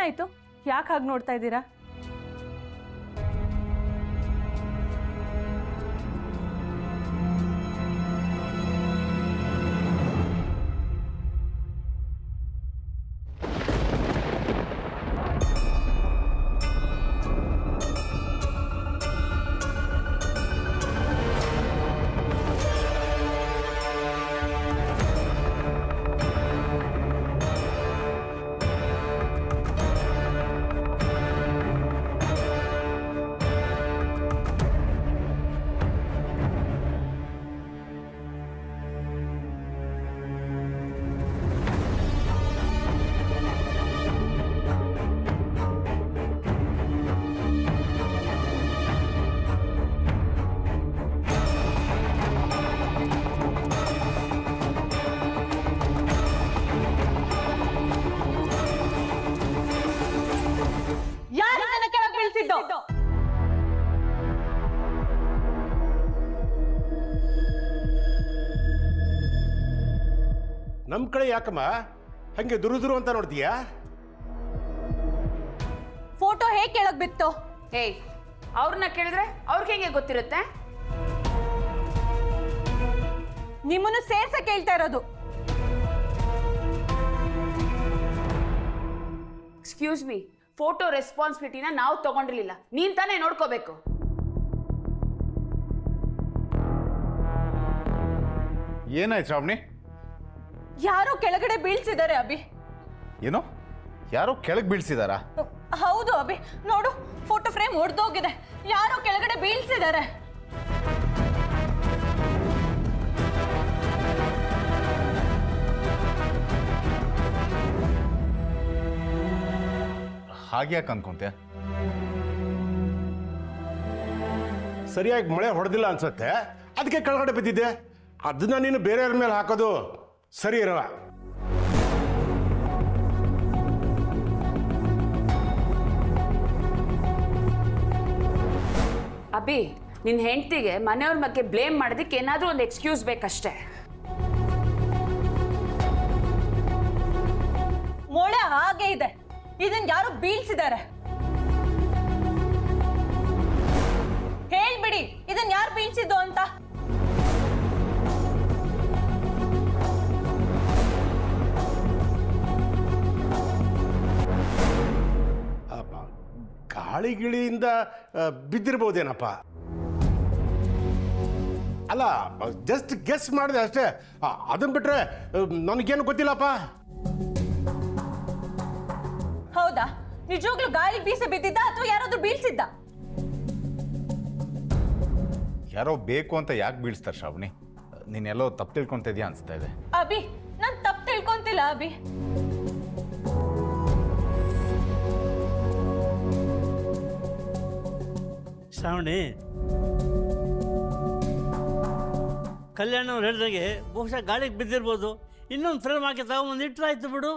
ಏನಾಯ್ತು? ಯಾಕೆ ಹಾಗೆ ನೋಡ್ತಾ ಇದ್ದೀರಾ? ನಮ್ಮ ಕಡೆ ಯಾಕಮ್ಮ ಹಂಗೆ ದುರು ಅಂತ ನೋಡ್ತೀಯಾ? ಫೋಟೋ ಹೇಗೆ ಕೆಳಗ್ ಬಿತ್ತು? ಹೇಯ್, ಅವ್ರನ್ನ ಕೇಳಿದ್ರೆ ಅವ್ರಿಗೆ ಹೆಂಗೆ ಗೊತ್ತಿರುತ್ತೆ? ನಿಮ್ಮನ್ನು ಸೇರ್ಸ ಕೇಳ್ತಾ ಇರೋದು. ಎಕ್ಸ್ಕ್ಯೂಸ್ ಮೀ, ಫೋಟೋ ರೆಸ್ಪಾನ್ಸಿಬಿಲಿಟಿನ ನಾವು ತಗೊಂಡಿರ್ಲಿಲ್ಲ, ನೀನ್ ತಾನೇ ನೋಡ್ಕೋಬೇಕು. ಏನಾಯ್ತು ಶ್ರಾವಣಿ? ಯಾರೋ ಕೆಳಗಡೆ ಬೀಳ್ಸಿದ್ದಾರೆ ಅಭಿ. ಏನೋ ಯಾರೋ ಕೆಳಗೆ ಬೀಳ್ಸಿದಾರಾ? ಹೌದು ಅಭಿ, ನೋಡು ಫೋಟೋ ಫ್ರೇಮ್ ಒಡೆದೋಗಿದೆ. ಯಾರೋ ಕೆಳಗಡೆ ಬೀಳ್ಸಿದ್ದಾರೆ. ಹಾಗೆ ಯಾಕೆ ಅನ್ಕೊಂತೆ? ಸರಿಯಾಗಿ ಮಳೆ ಹೊಡೆದಿಲ್ಲ ಅನ್ಸುತ್ತೆ, ಅದಕ್ಕೆ ಕೆಳಗಡೆ ಬಿದ್ದಿದ್ದೆ. ಅದನ್ನ ನೀನು ಬೇರೆಯವ್ರ ಮೇಲೆ ಹಾಕೋದು ಸರಿ ಇರಲ್ಲ. ಅಭಿ, ನಿನ್ ಹೆಂಡತಿಗೆ ಮನೆಯವ್ರ ಬಗ್ಗೆ ಬ್ಲೇಮ್ ಮಾಡೋದಕ್ಕೆ ಏನಾದ್ರೂ ಒಂದು ಎಕ್ಸ್ಕ್ಯೂಸ್ ಬೇಕಷ್ಟೇ. ಮೊಳೆ ಹಾಗೆ ಇದೆ, ಇದನ್ನ ಯಾರೋ ಬೀಳ್ಸಿದ್ದಾರೆ. ಹೇಳ್ಬಿಡಿ ಇದನ್ನ ಯಾರು ಬೀಳ್ಸಿದ್ದು ಅಂತ. ಗಾಳಿ ಗಿಳಿಯಿಂದ ಬಿದ್ದಿರ್ಬೋದೇನಪ್ಪ? ಅಲ್ಲ, ಜಸ್ಟ್ ಗೆಸ್ ಮಾಡಿದೆ ಅಷ್ಟೇ. ಅದನ್ನ ಬಿಟ್ರೆ ನನಗೇನು ಗೊತ್ತಿಲ್ಲಪ್ಪ. ಹೌದಾ? ನಿಜವಾಗ್ಲೂ ಗಾಳಿ ಬೀಸ ಬಿದ್ದಿದ್ದ ಅಥವಾ ಯಾರಾದ್ರೂ ಬೀಳ್ಸಿದ್ದ? ಯಾರೋ ಬೇಕು ಅಂತ ಯಾಕೆ ಬೀಳ್ಸ್ತಾರೆ ಶ್ರಾವಣಿ? ನೀನೆಲ್ಲೋ ತಪ್ಪು ತಿಳ್ಕೊಂತ ಇದೆಯಾ ಅನಿಸ್ತಾ ಇದೆ. ಅಭಿ, ನಾನು ತಪ್ಪು ತಿಳ್ಕೊಂತಿಲ್ಲ ಅಭಿ. ಶ್ರಾವಣಿ, ಕಲ್ಯಾಣ ಅವ್ರು ಹೇಳಿದಾಗೆ ಬಹುಶಃ ಗಾಳಿಗೆ ಬಿದ್ದಿರ್ಬೋದು. ಇನ್ನೊಂದು ಫ್ರೇಮ್ ಹಾಕಿ ತಗೊಂಬಂದು ಇಟ್ಟರಾಯ್ತು ಬಿಡು.